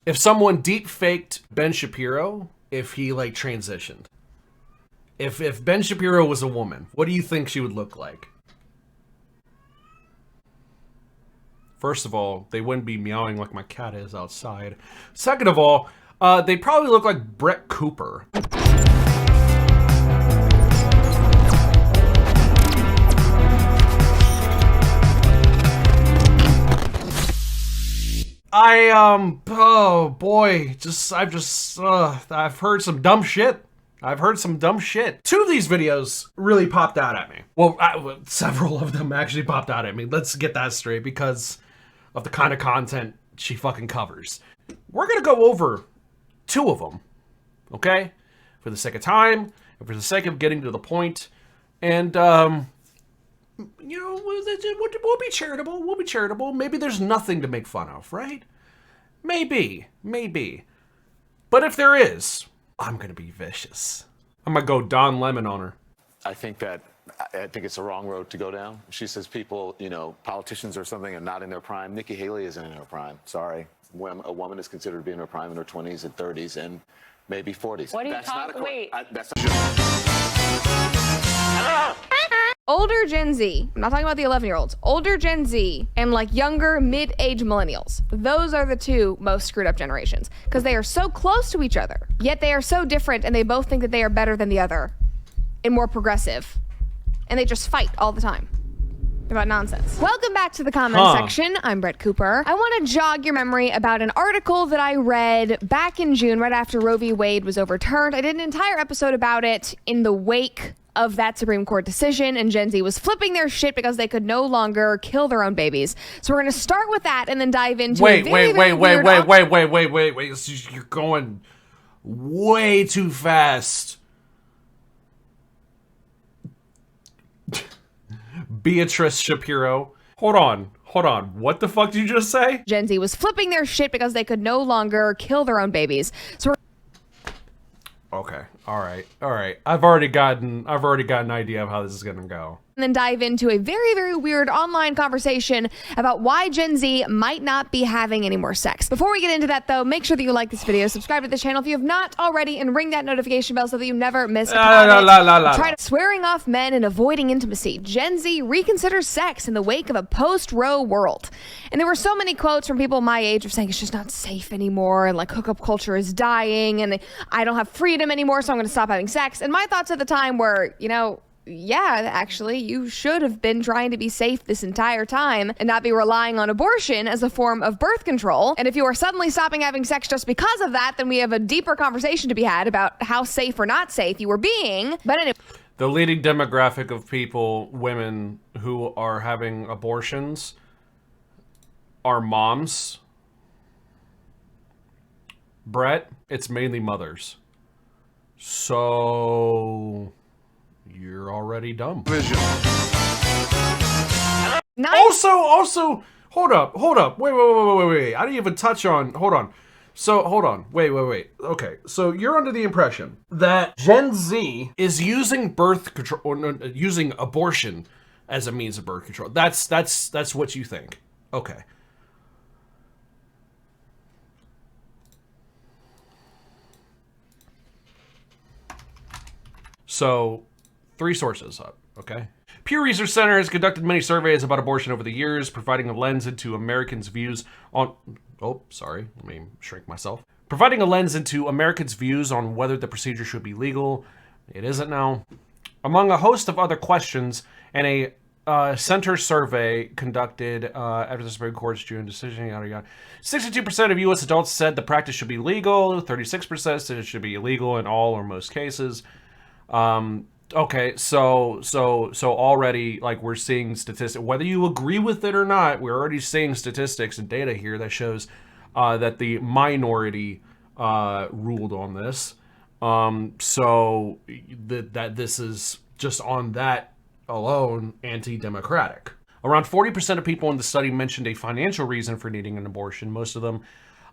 If someone deep faked Ben Shapiro, if he like transitioned. If Ben Shapiro was a woman, what do you think she would look like? First of all, they wouldn't be meowing like my cat is outside. Second of all, they probably look like Brett Cooper. Oh boy, I've heard some dumb shit. Two of these videos really popped out at me. Well, several of them actually popped out at me. Let's get that straight because of the kind of content she fucking covers. We're gonna go over two of them, okay? For the sake of time, and for the sake of getting to the point. And, you know, we'll be charitable. We'll be charitable. Maybe there's nothing to make fun of, right? Maybe. But if there is, I'm gonna be vicious. I'm gonna go Don Lemon on her. I think it's the wrong road to go down. She says people, you know, politicians or something are not in their prime. Nikki Haley isn't in her prime. Sorry. When a woman is considered to be in her prime in her 20s and 30s and maybe 40s. What are you talking? Wait. That's not Older Gen Z, I'm not talking about the 11-year-olds, older Gen Z and like younger mid-age millennials. Those are the two most screwed up generations because they are so close to each other, yet they are so different and they both think that they are better than the other and more progressive. And they just fight all the time about nonsense. Welcome back to the comment section. I'm Brett Cooper. I want to jog your memory about an article that I read back in June, right after Roe v. Wade was overturned. I did an entire episode about it in the wake of that Supreme Court decision, and Gen Z was flipping their shit because they could no longer kill their own babies. So we're going to start with that and then dive into wait. You're going way too fast. Beatrice Shapiro. Hold on. What the fuck did you just say? Gen Z was flipping their shit because they could no longer kill their own babies. So okay. All right. I've already got an idea of how this is going to go. And then dive into a very, very weird online conversation about why Gen Z might not be having any more sex. Before we get into that, though, make sure that you like this video, subscribe to the channel if you have not already, and ring that notification bell so that you never miss a comment. Try to swearing off men and avoiding intimacy. Gen Z reconsiders sex in the wake of a post-Roe world. And there were so many quotes from people my age of saying it's just not safe anymore, and like hookup culture is dying, and I don't have freedom anymore, so I'm going to stop having sex. And my thoughts at the time were, you know, yeah, actually, you should have been trying to be safe this entire time and not be relying on abortion as a form of birth control. And if you are suddenly stopping having sex just because of that, then we have a deeper conversation to be had about how safe or not safe you were being. But anyway. The leading demographic of people, women who are having abortions, are moms. Brett, it's mainly mothers. So you're already dumb. Also, hold up. Wait. I didn't even touch on, hold on. Wait. Okay, so you're under the impression that Gen Z is using birth control, or using abortion as a means of birth control. That's what you think. Okay. So, 3 sources up, okay? Pew Research Center has conducted many surveys about abortion over the years, providing a lens into Americans' views on... Oh, sorry, let me shrink myself. Providing a lens into Americans' views on whether the procedure should be legal. It isn't now. Among a host of other questions, and a center survey conducted after the Supreme Court's June decision, 62% of U.S. adults said the practice should be legal, 36% said it should be illegal in all or most cases. Okay, so already, like, we're seeing statistics, whether you agree with it or not, we're already seeing statistics and data here that shows that the minority ruled on this. So that this is just on that alone anti-democratic. Around 40% of people in the study mentioned a financial reason for needing an abortion. Most of them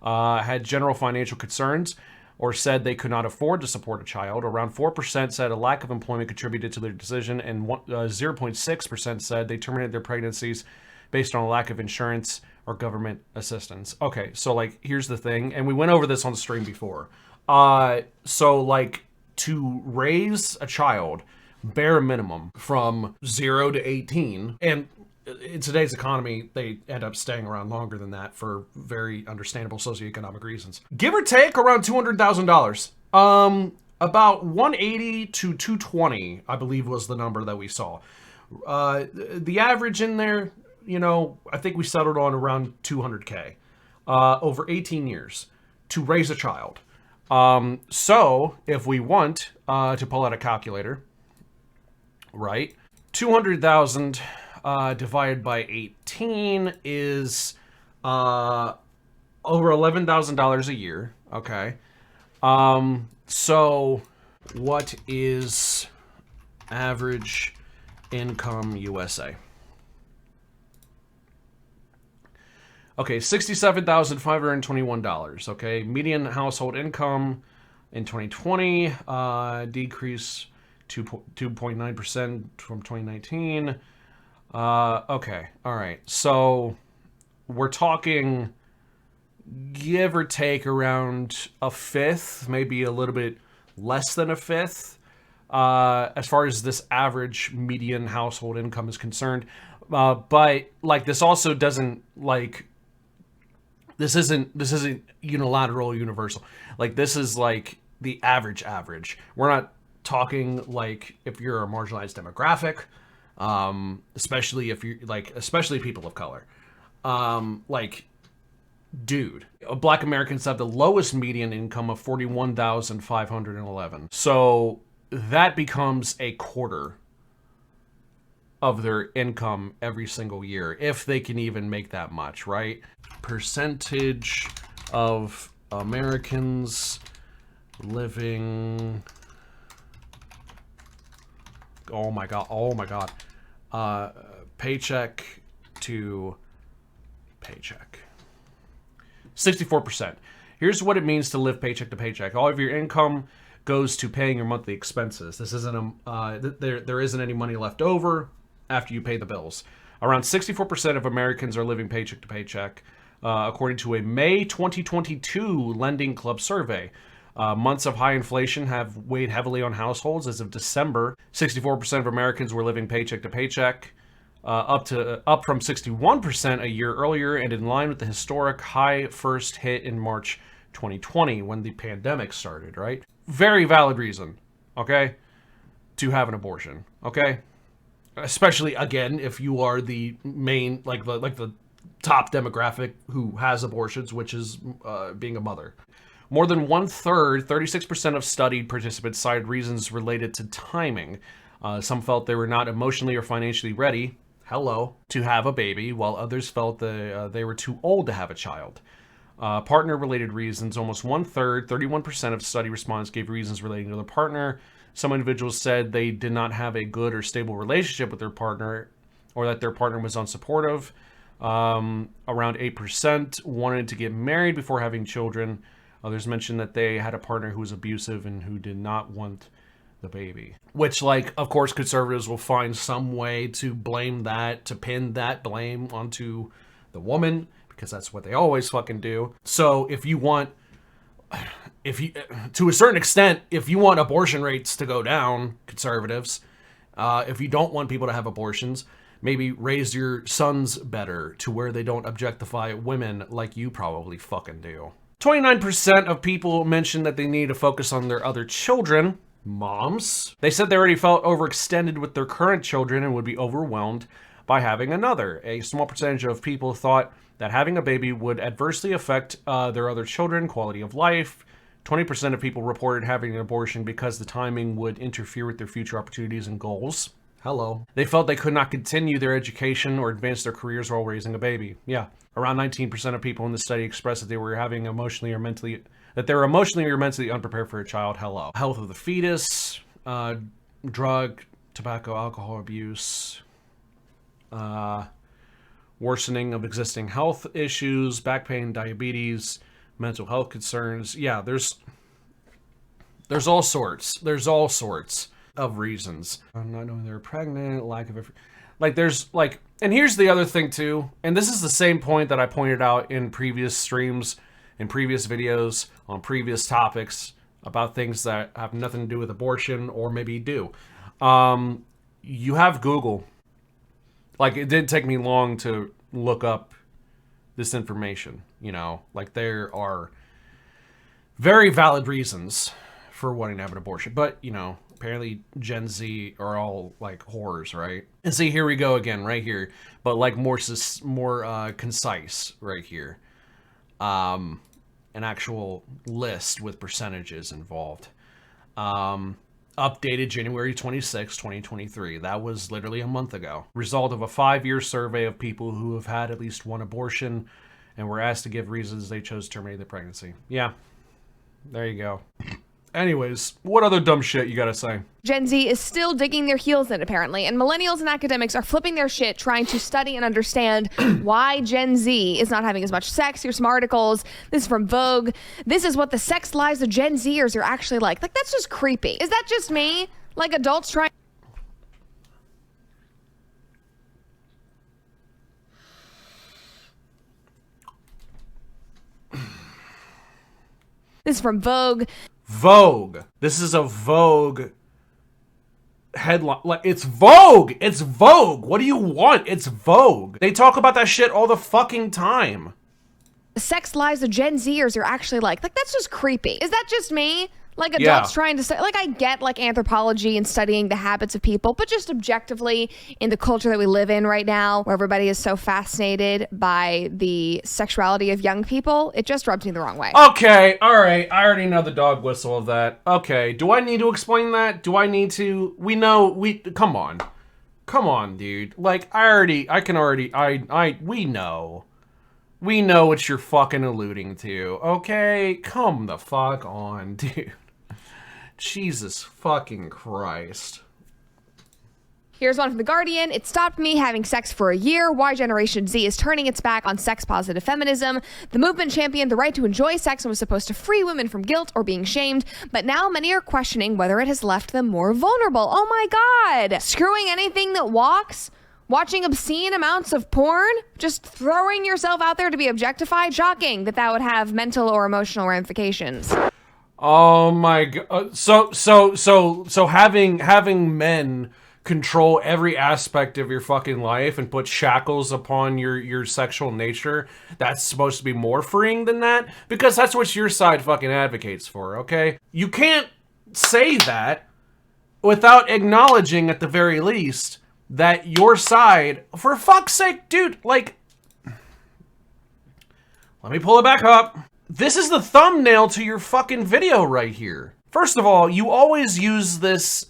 had general financial concerns or said they could not afford to support a child. Around 4% said a lack of employment contributed to their decision, and 0.6% said they terminated their pregnancies based on a lack of insurance or government assistance. Okay, so like here's the thing, and we went over this on the stream before. So like to raise a child, bare minimum from 0 to 18, and in today's economy, they end up staying around longer than that for very understandable socioeconomic reasons. Give or take around $200,000. About 180 to 220, I believe, was the number that we saw. The average in there, you know, I think we settled on around 200K over 18 years to raise a child. So if we want to pull out a calculator, right, 200,000 divided by 18 is over $11,000 a year. Okay. So what is average income USA? Okay, $67,521. Okay, median household income in 2020 decreased 2.9% from 2019. Okay, all right. So we're talking, give or take, around a fifth, maybe a little bit less than a fifth, as far as this average median household income is concerned. But like this also doesn't like. This isn't unilateral, universal. Like this is like the average. We're not talking like if you're a marginalized demographic, especially if you're like, especially people of color. Like, dude, Black Americans have the lowest median income of $41,511. So that becomes a quarter of their income every single year, if they can even make that much, right? Percentage of Americans living, oh my god, paycheck to paycheck. 64%. Here's what it means to live paycheck to paycheck. All of your income goes to paying your monthly expenses. This isn't there isn't any money left over after you pay the bills. Around 64% of Americans are living paycheck to paycheck, according to a May 2022 Lending Club survey. Months of high inflation have weighed heavily on households. As of December, 64% of Americans were living paycheck to paycheck, up from 61% a year earlier, and in line with the historic high first hit in March 2020 when the pandemic started, right? Very valid reason, okay, to have an abortion, okay? Especially, again, if you are the main, like the top demographic who has abortions, which is being a mother. More than 1/3, 36% of studied participants cited reasons related to timing. Some felt they were not emotionally or financially ready, to have a baby, while others felt they were too old to have a child. Partner-related reasons, almost 1/3, 31% of study respondents gave reasons relating to their partner. Some individuals said they did not have a good or stable relationship with their partner, or that their partner was unsupportive. Around 8% wanted to get married before having children. Others mentioned that they had a partner who was abusive and who did not want the baby. Which, like, of course, conservatives will find some way to blame that, to pin that blame onto the woman, because that's what they always fucking do. So if you want, to a certain extent, if you want abortion rates to go down, conservatives, if you don't want people to have abortions, maybe raise your sons better to where they don't objectify women like you probably fucking do. 29% of people mentioned that they need to focus on their other children, moms. They said they already felt overextended with their current children and would be overwhelmed by having another. A small percentage of people thought that having a baby would adversely affect their other children, quality of life. 20% of people reported having an abortion because the timing would interfere with their future opportunities and goals. They felt they could not continue their education or advance their careers while raising a baby. Yeah. Around 19% of people in the study expressed that they were emotionally or mentally unprepared for a child. Health of the fetus, drug, tobacco, alcohol abuse, worsening of existing health issues, back pain, diabetes, mental health concerns. Yeah, there's all sorts. There's all sorts of reasons. Not knowing they're pregnant, Like, there's, like, and here's the other thing, too. And this is the same point that I pointed out in previous streams, in previous videos, on previous topics about things that have nothing to do with abortion, or maybe do. You have Google. Like, it didn't take me long to look up this information, you know? Like, there are very valid reasons for wanting to have an abortion. But, you know, apparently Gen Z are all, like, whores, right? And see, here we go again, right here. But, like, more concise right here. An actual list with percentages involved. Updated January 26, 2023. That was literally a month ago. Result of a 5-year survey of people who have had at least one abortion and were asked to give reasons they chose to terminate the pregnancy. Yeah, there you go. Anyways, what other dumb shit you gotta say? Gen Z is still digging their heels in, apparently, and millennials and academics are flipping their shit trying to study and understand why Gen Z is not having as much sex. Here's some articles. This is from Vogue. This is what the sex lives of Gen Zers are actually like. Like, that's just creepy. Is that just me? Like, adults trying... This is from Vogue. Vogue. This is a Vogue headline. Like, it's Vogue. It's Vogue. What do you want? It's Vogue. They talk about that shit all the fucking time. The sex lives of Gen Zers are actually like, that's just creepy. Is that just me? Like, adults trying to like, I get, like, anthropology and studying the habits of people, but just objectively in the culture that we live in right now, where everybody is so fascinated by the sexuality of young people, it just rubs me the wrong way. Okay, all right. I already know the dog whistle of that. Okay, do I need to explain that? Do I need to? We know, come on. Come on, dude. Like, we know. We know what you're fucking alluding to, okay? Come the fuck on, dude. Jesus fucking Christ. Here's one from The Guardian. It stopped me having sex for a year. Why Generation Z is turning its back on sex-positive feminism. The movement championed the right to enjoy sex and was supposed to free women from guilt or being shamed, but now many are questioning whether it has left them more vulnerable. Oh my God. Screwing anything that walks? Watching obscene amounts of porn? Just throwing yourself out there to be objectified? Shocking that would have mental or emotional ramifications. Oh my God. So having men control every aspect of your fucking life and put shackles upon your sexual nature, that's supposed to be more freeing than that? Because that's what your side fucking advocates for, okay? You can't say that without acknowledging, at the very least, that your side, for fuck's sake, dude, like, let me pull it back up. This is the thumbnail to your fucking video right here. First of all, you always use this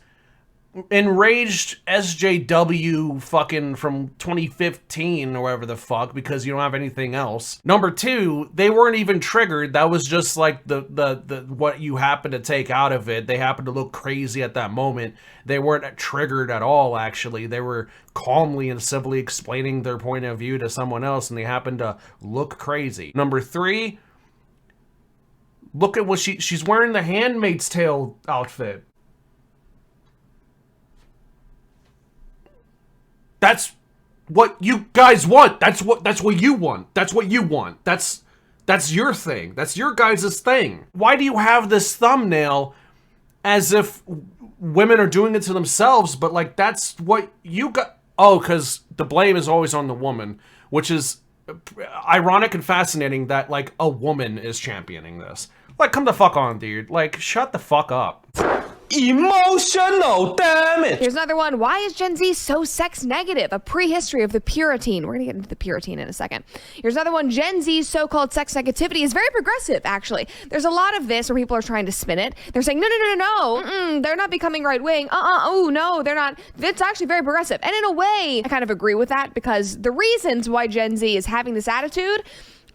enraged SJW fucking from 2015 or whatever the fuck because you don't have anything else. Number two, they weren't even triggered. That was just like the what you happen to take out of it. They happened to look crazy at that moment. They weren't triggered at all, actually. They were calmly and civilly explaining their point of view to someone else, and they happened to look crazy. Number three, look at what she's wearing, the Handmaid's Tale outfit. That's what you guys want. That's what you want. That's what you want. That's your thing. That's your guys' thing. Why do you have this thumbnail as if women are doing it to themselves, but like that's what you got? Oh, because the blame is always on the woman, which is ironic and fascinating that like a woman is championing this. Like, come the fuck on, dude. Like, shut the fuck up. Emotional, damn it! Here's another one. Why is Gen Z so sex negative? A prehistory of the Puritan. We're gonna get into the Puritan in a second. Here's another one. Gen Z's so-called sex negativity is very progressive, actually. There's a lot of this where people are trying to spin it. They're saying, no. They're not becoming right-wing. Oh, no, they're not. It's actually very progressive. And in a way, I kind of agree with that because the reasons why Gen Z is having this attitude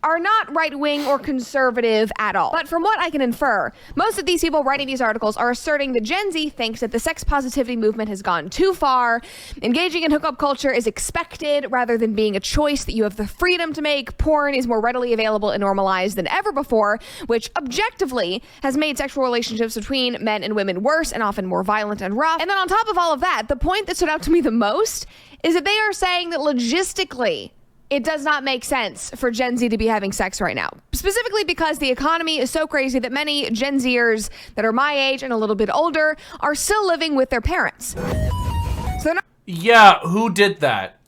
are not right-wing or conservative at all. But from what I can infer, most of these people writing these articles are asserting that Gen Z thinks that the sex positivity movement has gone too far. Engaging in hookup culture is expected rather than being a choice that you have the freedom to make. Porn is more readily available and normalized than ever before, which objectively has made sexual relationships between men and women worse and often more violent and rough. And then on top of all of that, the point that stood out to me the most is that they are saying that logistically, it does not make sense for Gen Z to be having sex right now. Specifically because the economy is so crazy that many Gen Zers that are my age and a little bit older are still living with their parents. So they're not— Yeah, who did that?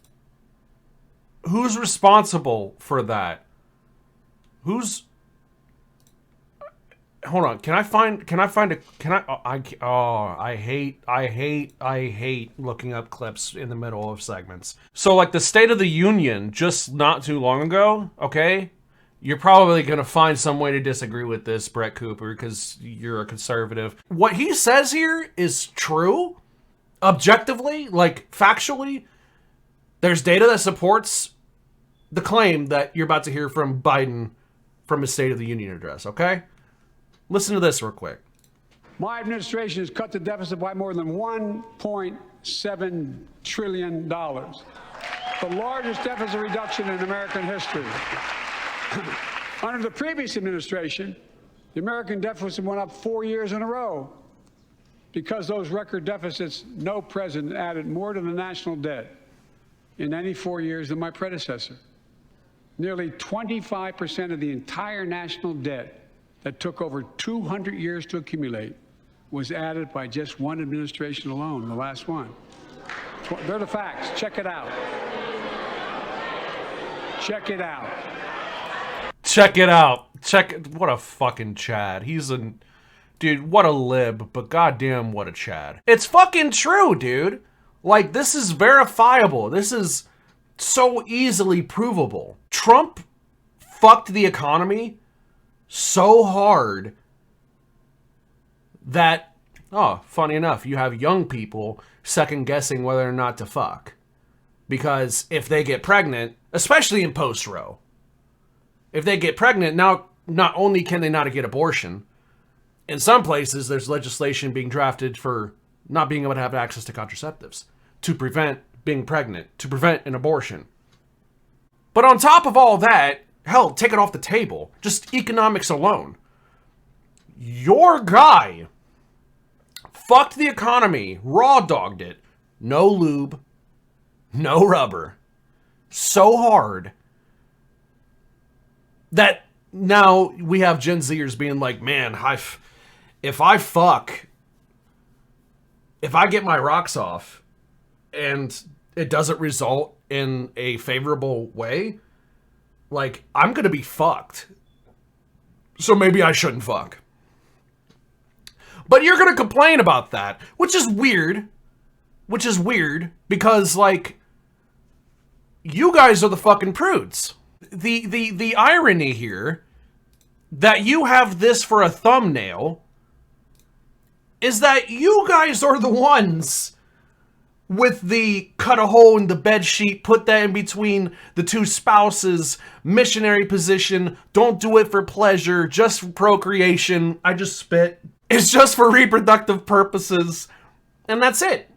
Who's responsible for that? Who's... Hold on, I hate looking up clips in the middle of segments. So like the State of the Union just not too long ago, okay? You're probably gonna find some way to disagree with this, Brett Cooper, because you're a conservative. What he says here is true, objectively, like factually. There's data that supports the claim that you're about to hear from Biden from his State of the Union address, okay? Listen to this real quick. My administration has cut the deficit by more than $1.7 trillion, the largest deficit reduction in American history. Under the previous administration, the American deficit went up 4 years in a row. Because those record deficits, no president added more to the national debt in any 4 years than my predecessor. Nearly 25% of the entire national debt that took over 200 years to accumulate was added by just one administration alone, the last one. They're the facts. Check it out. Check it out. Check it out. What a fucking Chad. He's a... Dude, what a lib, but goddamn what a Chad. It's fucking true, dude. Like, this is verifiable. This is so easily provable. Trump fucked the economy so hard that, oh, funny enough, you have young people second guessing whether or not to fuck. Because if they get pregnant, especially in post-Roe, if they get pregnant, now not only can they not get abortion, in some places there's legislation being drafted for not being able to have access to contraceptives to prevent being pregnant, to prevent an abortion. But on top of all that, hell, take it off the table. Just economics alone. Your guy fucked the economy, raw dogged it, no lube, no rubber, so hard that now we have Gen Zers being like, man, if I get my rocks off and it doesn't result in a favorable way, like, I'm gonna be fucked. So maybe I shouldn't fuck. But you're gonna complain about that, which is weird. Which is weird, because, like, you guys are the fucking prudes. The irony here, that you have this for a thumbnail, is that you guys are the ones with the cut a hole in the bed sheet, put that in between the two spouses, missionary position, don't do it for pleasure, just for procreation. I just spit. It's just for reproductive purposes. And that's it.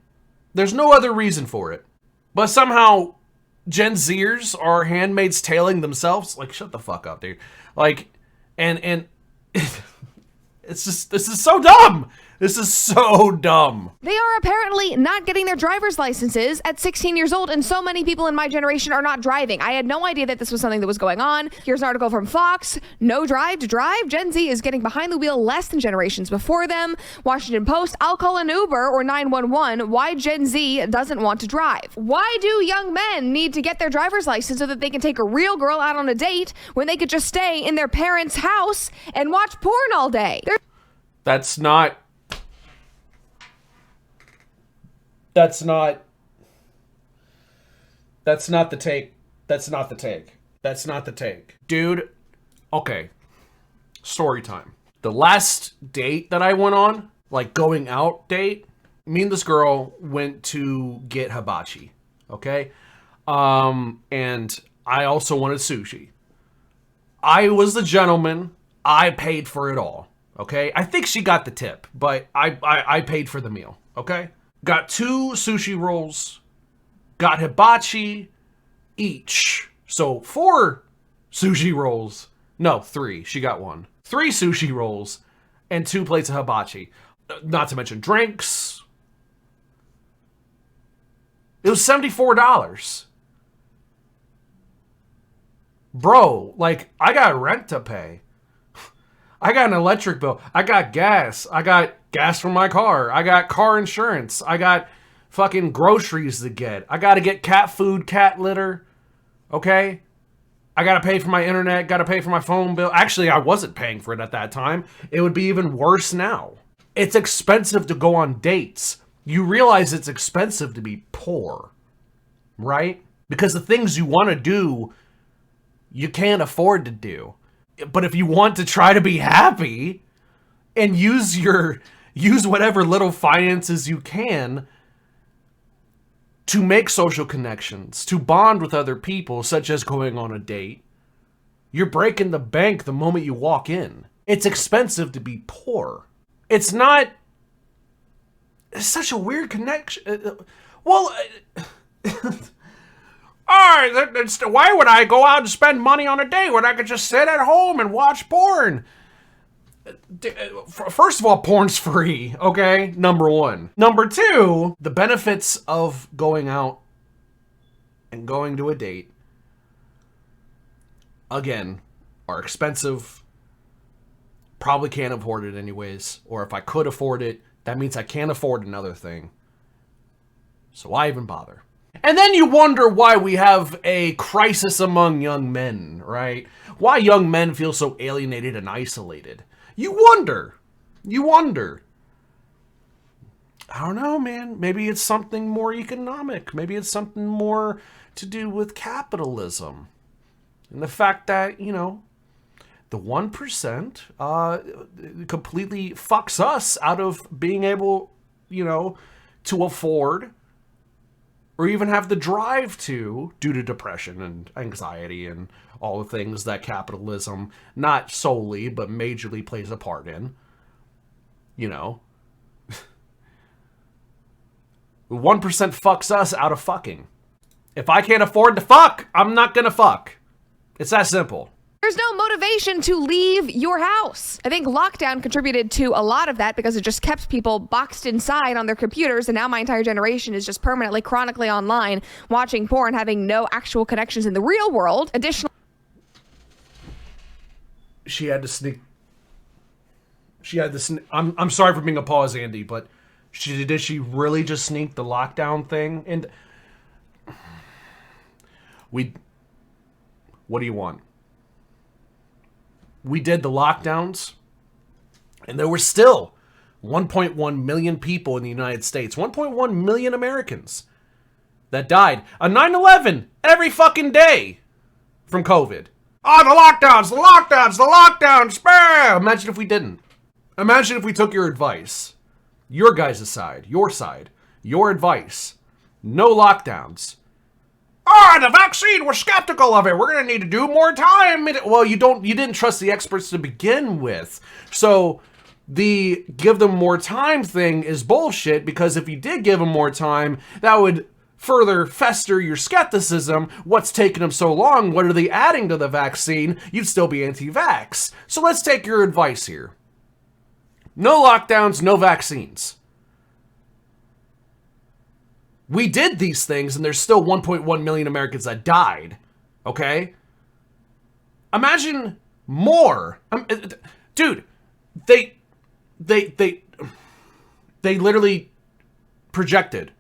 There's no other reason for it. But somehow, Gen Zers are handmaids tailing themselves. Like, shut the fuck up, dude. Like, and it's just, this is so dumb. This is so dumb. They are apparently not getting their driver's licenses at 16 years old, and so many people in my generation are not driving. I had no idea that this was something that was going on. Here's an article from Fox. No drive to drive. Gen Z is getting behind the wheel less than generations before them. Washington Post. I'll call an Uber or 911. Why Gen Z doesn't want to drive. Why do young men need to get their driver's license so that they can take a real girl out on a date when they could just stay in their parents' house and watch porn all day? That's not the take. That's not the take. Dude, okay. Story time. The last date that I went on, like going out date, me and this girl went to get hibachi, okay? And I also wanted sushi. I was the gentleman. I paid for it all. Okay? I think she got the tip, but I paid for the meal. Okay? Got 2 sushi rolls. Got hibachi each. So 4 sushi rolls. No, 3. She got 1. 3 sushi rolls and 2 plates of hibachi. Not to mention drinks. It was $74. Bro, like, I got rent to pay. I got an electric bill. I got gas. I got gas for my car. I got car insurance. I got fucking groceries to get. I got to get cat food, cat litter. Okay? I got to pay for my internet. Got to pay for my phone bill. Actually, I wasn't paying for it at that time. It would be even worse now. It's expensive to go on dates. You realize it's expensive to be poor, right? Because the things you want to do, you can't afford to do. But if you want to try to be happy and use whatever little finances you can to make social connections, to bond with other people, such as going on a date, you're breaking the bank the moment you walk in. It's expensive to be poor. It's such a weird connection. Well, why would I go out and spend money on a date when I could just sit at home and watch porn? First of all, porn's free, okay? Number 1. Number 2, the benefits of going out and going to a date, again, are expensive. Probably can't afford it anyways. Or if I could afford it, that means I can't afford another thing. So why even bother? And then you wonder why we have a crisis among young men, right? Why young men feel so alienated and isolated. You wonder. I don't know, man. Maybe it's something more economic. Maybe it's something more to do with capitalism. And the fact that, the 1% completely fucks us out of being able, to afford or even have the drive to, due to depression and anxiety and all the things that capitalism, not solely, but majorly plays a part in. 1% fucks us out of fucking. If I can't afford to fuck, I'm not gonna fuck. It's that simple. There's no motivation to leave your house. I think lockdown contributed to a lot of that because it just kept people boxed inside on their computers, and now my entire generation is just permanently, chronically online, watching porn, having no actual connections in the real world. Additionally, she had to sneak. I'm sorry for being a pause, Andy, but did she really just sneak the lockdown thing? And what do you want? We did the lockdowns, and there were still 1.1 million people in the United States, 1.1 million Americans that died on 9/11 every fucking day from COVID. Oh, the lockdowns, spam! Imagine if we didn't. Imagine if we took your advice, your guys' side, your advice, no lockdowns. The vaccine, we're skeptical of it. We're going to need to do more time. Well, you didn't trust the experts to begin with. So the give them more time thing is bullshit, because if you did give them more time, that would further fester your skepticism. What's taking them so long? What are they adding to the vaccine? You'd still be anti-vax. So let's take your advice here. No lockdowns, no vaccines. We did these things, and there's still 1.1 million Americans that died. Okay? Imagine more. Dude, they literally projected,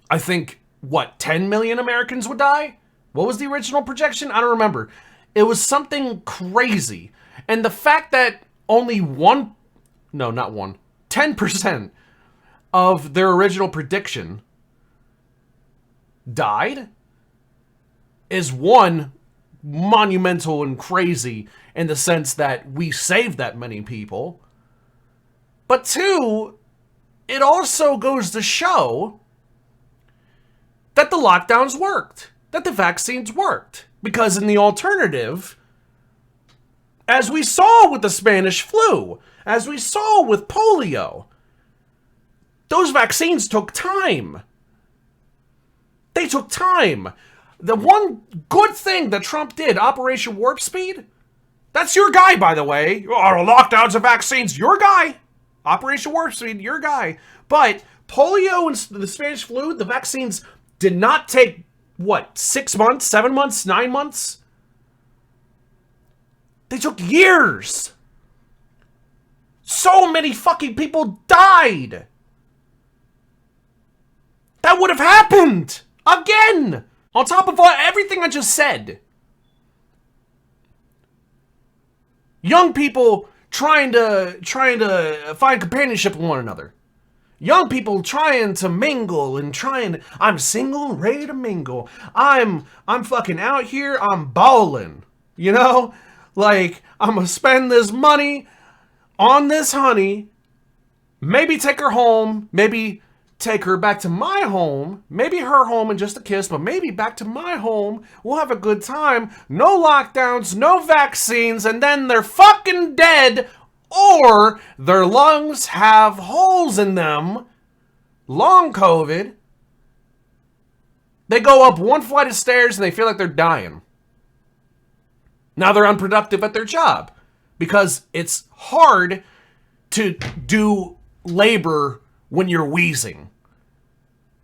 I think, 10 million Americans would die? What was the original projection? I don't remember. It was something crazy. And the fact that only 10% of their original prediction died is, one, monumental and crazy in the sense that we saved that many people. But two, it also goes to show that the lockdowns worked. that the vaccines worked. Because in the alternative, as we saw with the Spanish flu, as we saw with polio, those vaccines took time. They took time. The one good thing that Trump did, Operation Warp Speed, that's your guy, by the way. Oh, lockdowns and vaccines, your guy. Operation Warp Speed, your guy. But polio and the Spanish flu, the vaccines did not take, what, 6 months, 7 months, 9 months? They took years. So many fucking people died. That would have happened again. On top of everything I just said. Young people trying to find companionship with one another. Young people trying to mingle and I'm single and ready to mingle. I'm fucking out here, I'm balling. You know? Like, I'm gonna spend this money on this honey. Maybe take her home. Maybe take her back to my home. Maybe her home and just a kiss, but maybe back to my home. We'll have a good time. No lockdowns, no vaccines, and then they're fucking dead. Or their lungs have holes in them. Long COVID. They go up one flight of stairs and they feel like they're dying. Now they're unproductive at their job. Because it's hard to do labor when you're wheezing.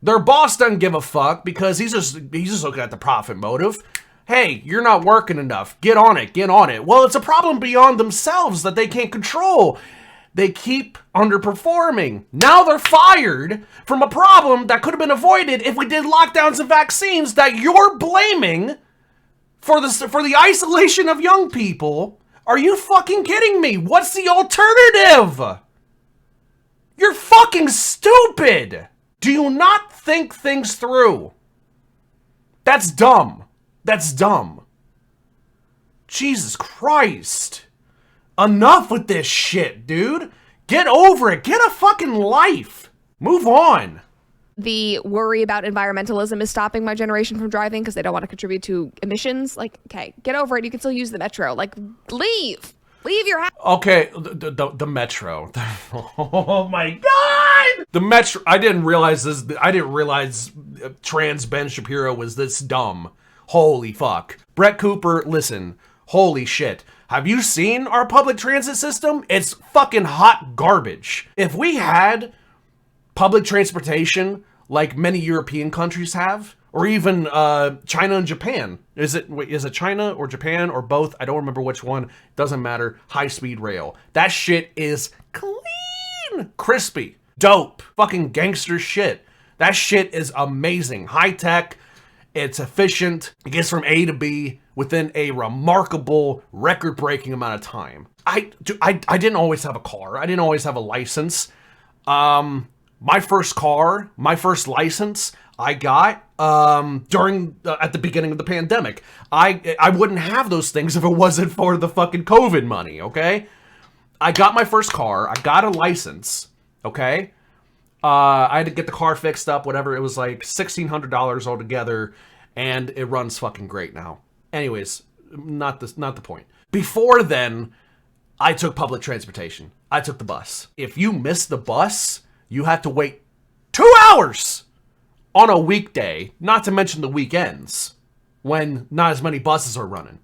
Their boss doesn't give a fuck because he's just looking at the profit motive. Hey, you're not working enough. Get on it, get on it. Well, it's a problem beyond themselves that they can't control. They keep underperforming. Now they're fired from a problem that could have been avoided if we did lockdowns and vaccines that you're blaming for the isolation of young people. Are you fucking kidding me? What's the alternative? You're fucking stupid. Do you not think things through? That's dumb. That's dumb. Jesus Christ. Enough with this shit, dude. Get over it. Get a fucking life. Move on. The worry about environmentalism is stopping my generation from driving because they don't want to contribute to emissions. Like, okay, get over it. You can still use the metro. Like, leave. Leave your house. Okay, the metro. Oh my god! The metro. I didn't realize this. I didn't realize trans Ben Shapiro was this dumb. Holy fuck. Brett Cooper, listen. Holy shit. Have you seen our public transit system? It's fucking hot garbage. If we had public transportation like many European countries have, or even China and Japan. Is it China or Japan or both? I don't remember which one. Doesn't matter. High-speed rail. That shit is clean. Crispy. Dope. Fucking gangster shit. That shit is amazing. High-tech. It's efficient. It gets from A to B within a remarkable, record-breaking amount of time. I didn't always have a car. I didn't always have a license. My first car, my first license, I got at the beginning of the pandemic. I wouldn't have those things if it wasn't for the fucking COVID money, okay? I got my first car. I got a license, okay? I had to get the car fixed up, whatever. It was like $1,600 altogether, and it runs fucking great now. Anyways, not the point. Before then, I took public transportation. I took the bus. If you miss the bus, you have to wait 2 hours on a weekday, not to mention the weekends, when not as many buses are running.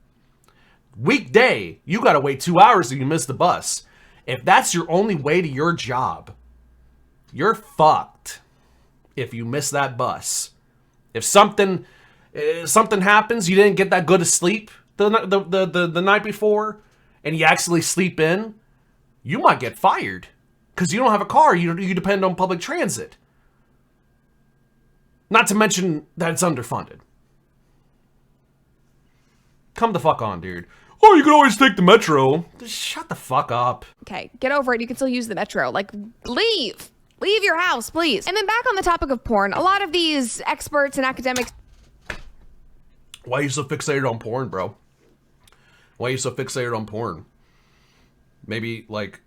Weekday, you gotta wait 2 hours if you miss the bus. If that's your only way to your job, you're fucked if you miss that bus. If something happens, you didn't get that good of sleep the night before, and you actually sleep in, you might get fired. Because you don't have a car, you depend on public transit. Not to mention that it's underfunded. Come the fuck on, dude. Oh, you can always take the metro. Just shut the fuck up. Okay, get over it. You can still use the metro. Like, leave. Leave your house, please. And then back on the topic of porn, a lot of these experts and academics... Why are you so fixated on porn, bro? Why are you so fixated on porn? Maybe, like,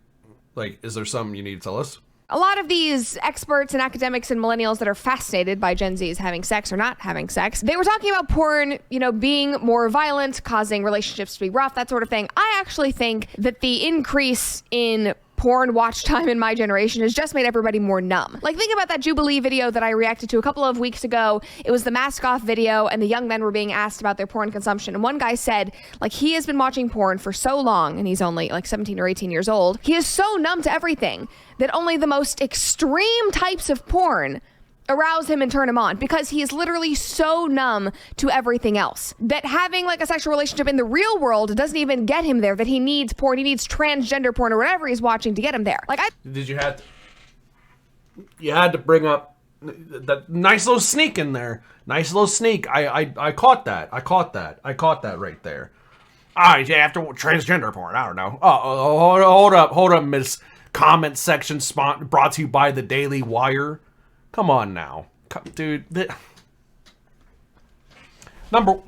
is there something you need to tell us? A lot of these experts and academics and millennials that are fascinated by Gen Z's having sex or not having sex, they were talking about porn, you know, being more violent, causing relationships to be rough, that sort of thing. I actually think that the increase in porn watch time in my generation has just made everybody more numb. Like, think about that Jubilee video that I reacted to a couple of weeks ago. It was the mask off video, and the young men were being asked about their porn consumption. And one guy said, like, he has been watching porn for so long, and he's only like 17 or 18 years old. He is so numb to everything that only the most extreme types of porn arouse him and turn him on, because he is literally so numb to everything else that having like a sexual relationship in the real world doesn't even get him there, that he needs porn, he needs transgender porn or whatever he's watching to get him there. Like, you had to bring up that nice little sneak in there. Nice little sneak. I caught that. I caught that right there. Yeah, after transgender porn, I don't know. Hold up, Miss Comment Section brought to you by the Daily Wire. Come on now, dude.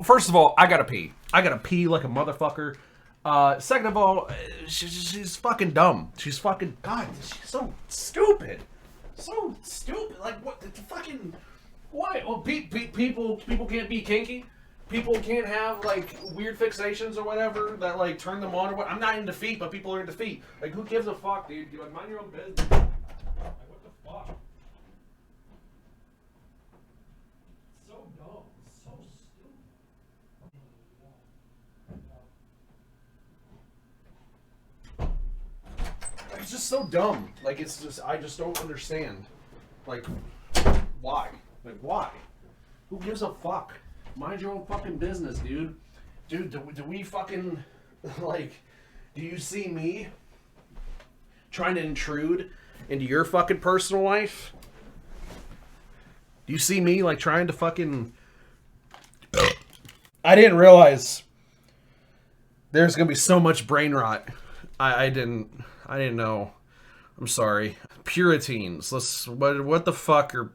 First of all, I gotta pee. I gotta pee like a motherfucker. Second of all, she's fucking dumb. She's fucking, God, she's so stupid. So stupid. Like, what the fucking, what? Well, people can't be kinky. People can't have like weird fixations or whatever that like turn them on or what. I'm not into feet, but people are into feet. Like, who gives a fuck, dude? You like mind your own business. Like, what the fuck? It's just so dumb. Like, it's just, I just don't understand. Like, why? Like, why? Who gives a fuck? Mind your own fucking business, dude. Dude, do we fucking, like, do you see me trying to intrude into your fucking personal life? Do you see me, like, trying to fucking... I didn't realize there's gonna be so much brain rot. I didn't know. I'm sorry. Puritans. What the fuck are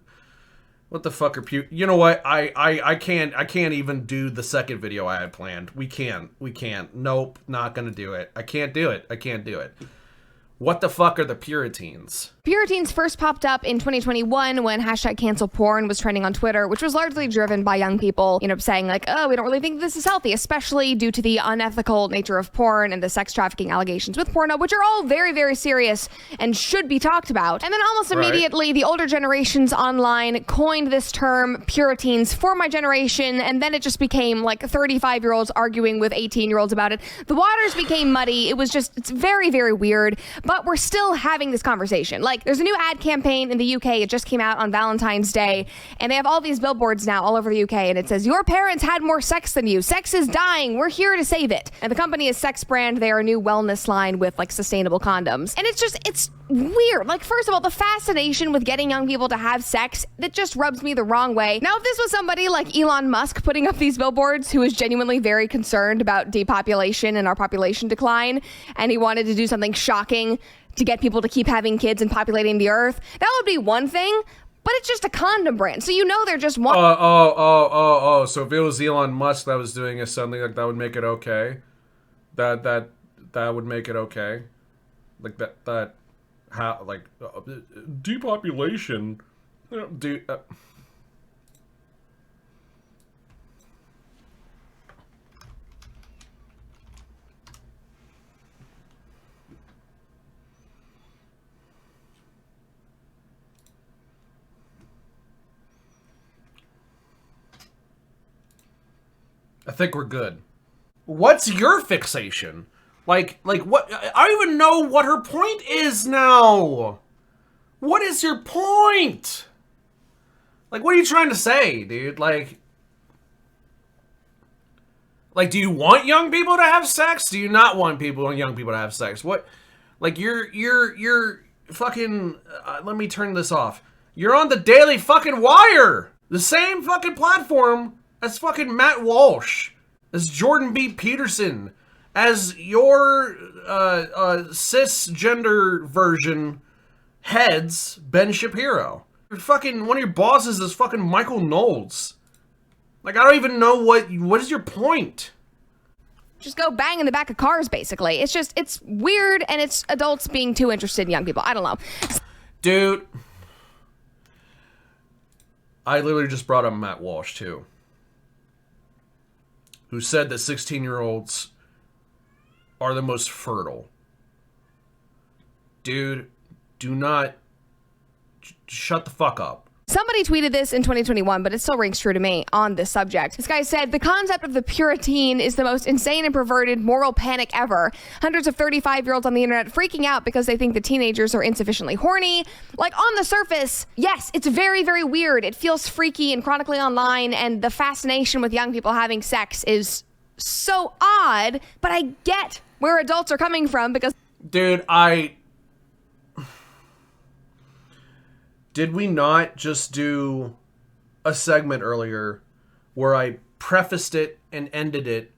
you know what? I can't even do the second video I had planned. We can't. Nope, not gonna do it. I can't do it. What the fuck are the Puritans? Puritans first popped up in 2021 when #CancelPorn was trending on Twitter, which was largely driven by young people, you know, saying like, oh, we don't really think this is healthy, especially due to the unethical nature of porn and the sex trafficking allegations with porno, which are all very, very serious and should be talked about. And then almost immediately, the older generations online coined this term Puritans for my generation, and then it just became like 35-year-olds arguing with 18-year-olds about it. The waters became muddy. It's very, very weird, but we're still having this conversation. Like, there's a new ad campaign in the UK. It just came out on Valentine's Day, and they have all these billboards now all over the UK, and it says, your parents had more sex than you. Sex is dying. We're here to save it. And the company is Sex Brand. They are a new wellness line with, like, sustainable condoms. And it's weird. Like, first of all, the fascination with getting young people to have sex, that just rubs me the wrong way. Now, if this was somebody like Elon Musk putting up these billboards, who is genuinely very concerned about depopulation and our population decline, and he wanted to do something shocking to get people to keep having kids and populating the earth, that would be one thing, but it's just a condom brand, so you know they're just one. So if it was Elon Musk that was doing it, something like that would make it okay? That would make it okay? Like that how, like, depopulation, you know, dude... I think we're good. What's your fixation? Like what? I don't even know what her point is now. What is your point? Like, what are you trying to say, dude? Like, do you want young people to have sex? Do you not want young people to have sex? What? Like, you're fucking, let me turn this off. You're on the Daily fucking Wire. The same fucking platform as fucking Matt Walsh, as Jordan B. Peterson, as your cisgender version heads Ben Shapiro. Your fucking, one of your bosses is fucking Michael Knowles. Like, I don't even know what is your point? Just go bang in the back of cars, basically. It's weird, and it's adults being too interested in young people. I don't know. Dude, I literally just brought up Matt Walsh, too, who said that 16-year-olds are the most fertile. Dude, do not... Shut the fuck up. Somebody tweeted this in 2021, but it still rings true to me on this subject. This guy said, the concept of the Puritan is the most insane and perverted moral panic ever. Hundreds of 35-year-olds on the internet freaking out because they think the teenagers are insufficiently horny. Like, on the surface, yes, it's very, very weird. It feels freaky and chronically online, and the fascination with young people having sex is so odd, but I get where adults are coming from because... Dude, Did we not just do a segment earlier where I prefaced it and ended it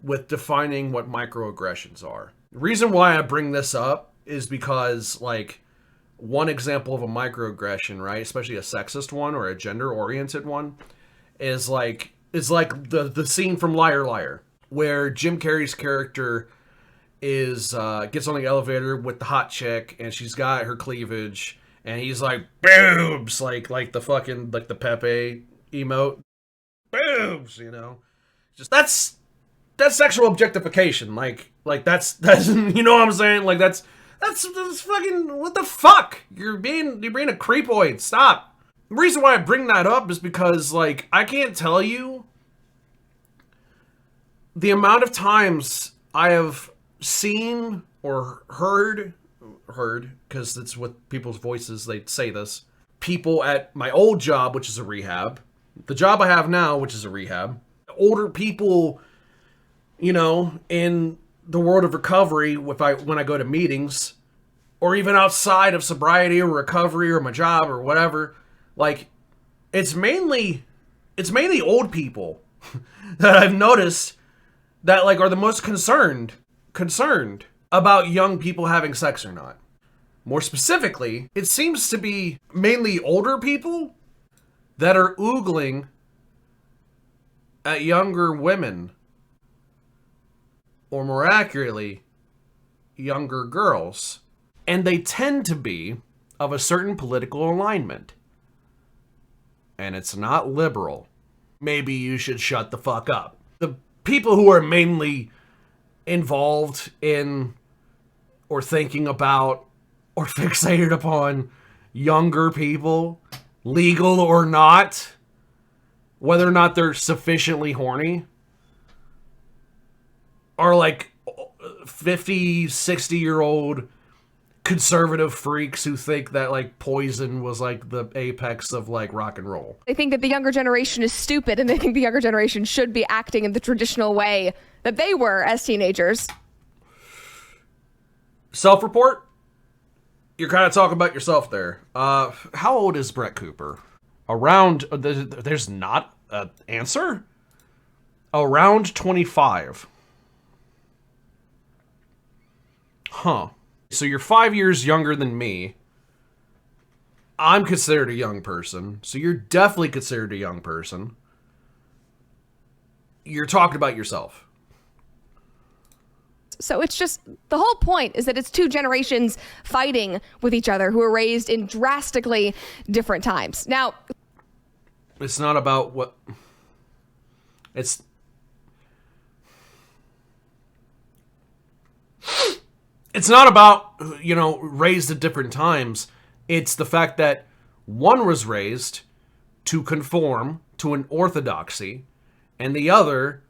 with defining what microaggressions are? The reason why I bring this up is because, like, one example of a microaggression, right, especially a sexist one or a gender-oriented one, is like the scene from Liar Liar, where Jim Carrey's character is gets on the elevator with the hot chick, and she's got her cleavage. And he's like, boobs, like the fucking, like the Pepe emote. Boobs, you know? Just, that's sexual objectification. Like that's, you know what I'm saying? Like, that's fucking, what the fuck? You're being a creepoid. Stop. The reason why I bring that up is because, like, I can't tell you the amount of times I have seen or heard, because it's what people's voices, they say this. People at my old job, which is a rehab, the job I have now, which is a rehab, older people, you know, in the world of recovery, when I go to meetings, or even outside of sobriety or recovery or my job or whatever, like, it's mainly old people that I've noticed that, like, are the most concerned about young people having sex or not. More specifically, it seems to be mainly older people that are oogling at younger women, or more accurately, younger girls. And they tend to be of a certain political alignment. And it's not liberal. Maybe you should shut the fuck up. The people who are mainly involved in or thinking about or fixated upon younger people, legal or not, whether or not they're sufficiently horny, are like 50, 60-year-old conservative freaks who think that, like, Poison was, like, the apex of, like, rock and roll. They think that the younger generation is stupid, and they think the younger generation should be acting in the traditional way that they were as teenagers. Self-report? You're kind of talking about yourself there. How old is Brett Cooper? Around, there's not an answer? Around 25. Huh. So you're 5 years younger than me. I'm considered a young person. So you're definitely considered a young person. You're talking about yourself. So it's just, the whole point is that it's two generations fighting with each other who were raised in drastically different times. Now, it's not about what... It's not about, you know, raised at different times. It's the fact that one was raised to conform to an orthodoxy, and the other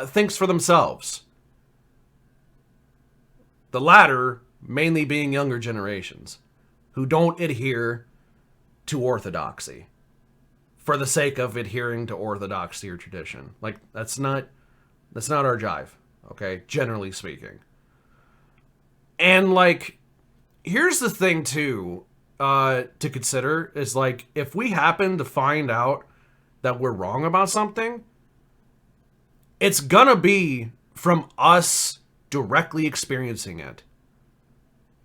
thinks for themselves. The latter mainly being younger generations who don't adhere to orthodoxy for the sake of adhering to orthodoxy or tradition. Like, that's not our jive, okay? Generally speaking. And, like, here's the thing, too, to consider, is, like, if we happen to find out that we're wrong about something, it's gonna be from us directly experiencing it.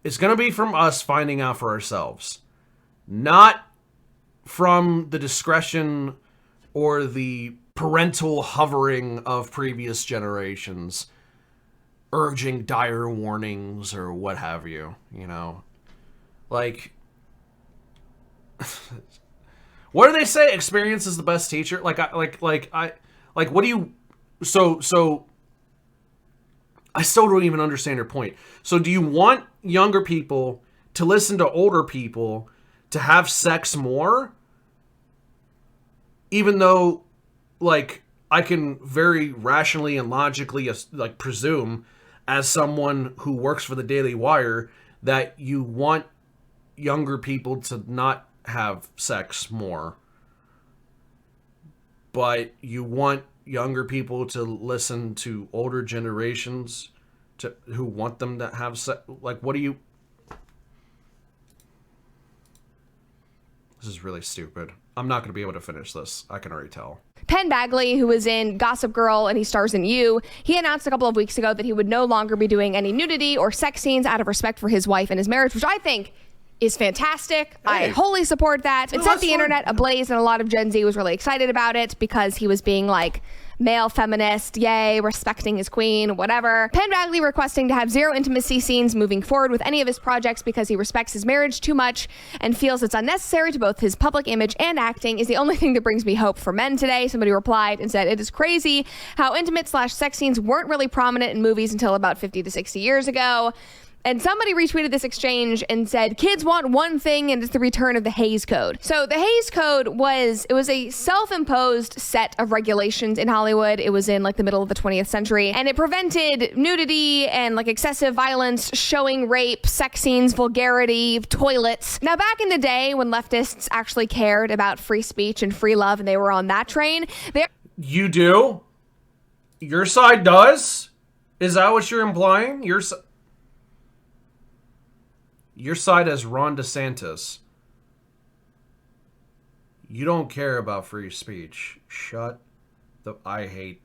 It's gonna be from us finding out for ourselves. Not from the discretion or the parental hovering of previous generations, urging dire warnings or what have you, you know. Like, what do they say? Experience is the best teacher. Like what do you? So I still don't even understand your point. So do you want younger people to listen to older people to have sex more? Even though, like, I can very rationally and logically, like, presume as someone who works for the Daily Wire that you want younger people to not have sex more. But you want younger people to listen to older generations who want them to have sex. Like, what do you... This is really stupid. I'm not going to be able to finish this. I can already tell. Penn Badgley, who was in Gossip Girl and he stars in You, he announced a couple of weeks ago that he would no longer be doing any nudity or sex scenes out of respect for his wife and his marriage, which I think is fantastic. Hey. I wholly support that. It set the internet ablaze, and a lot of Gen Z was really excited about it because he was being like male feminist, yay, respecting his queen, whatever. Penn Badgley requesting to have zero intimacy scenes moving forward with any of his projects because he respects his marriage too much and feels it's unnecessary to both his public image and acting is the only thing that brings me hope for men today. Somebody replied and said, it is crazy how intimate/sex scenes weren't really prominent in movies until about 50 to 60 years ago. And somebody retweeted this exchange and said, kids want one thing, and it's the return of the Hays Code. So the Hays Code was a self-imposed set of regulations in Hollywood. It was in like the middle of the 20th century, and it prevented nudity and like excessive violence, showing rape, sex scenes, vulgarity, toilets. Now, back in the day when leftists actually cared about free speech and free love and they were on that train, You do? Your side does? Is that what you're implying? Your side as Ron DeSantis. You don't care about free speech. Shut the... I hate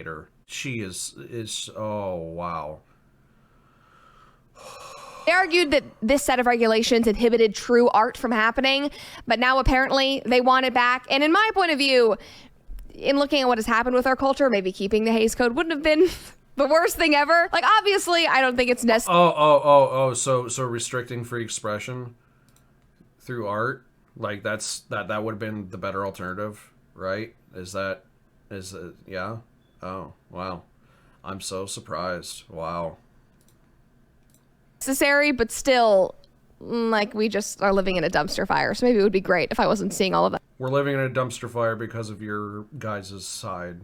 her. She is oh, wow. They argued that this set of regulations inhibited true art from happening, but now apparently they want it back. And in my point of view, in looking at what has happened with our culture, maybe keeping the Hays Code wouldn't have been the worst thing ever. Like, obviously, I don't think it's necessary. So restricting free expression through art, like that would have been the better alternative, right? Yeah? Oh, wow. I'm so surprised. Wow. Necessary, but still, like, we just are living in a dumpster fire. So maybe it would be great if I wasn't seeing all of that. We're living in a dumpster fire because of your guys' side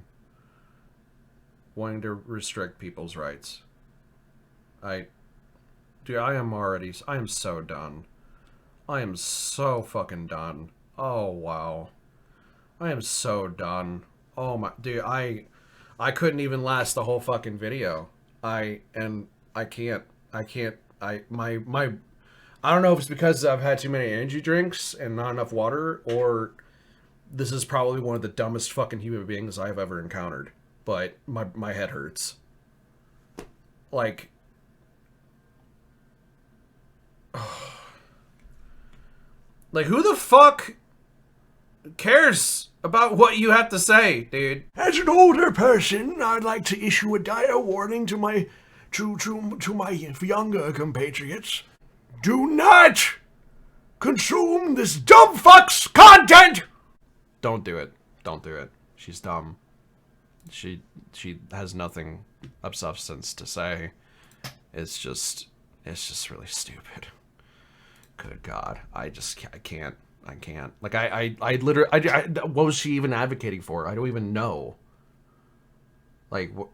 wanting to restrict people's rights. I am so done. I am so fucking done. Oh, wow. I am so done. Oh my, dude, I couldn't even last the whole fucking video. I don't know if it's because I've had too many energy drinks and not enough water, or this is probably one of the dumbest fucking human beings I've ever encountered. But my head hurts. Like, like, who the fuck cares about what you have to say, dude? As an older person, I'd like to issue a dire warning to my younger compatriots. Do not consume this dumb fuck's content! Don't do it. Don't do it. She's dumb. She has nothing of substance to say. It's just really stupid. Good God. I can't. Like, I literally, what was she even advocating for? I don't even know. Like, what?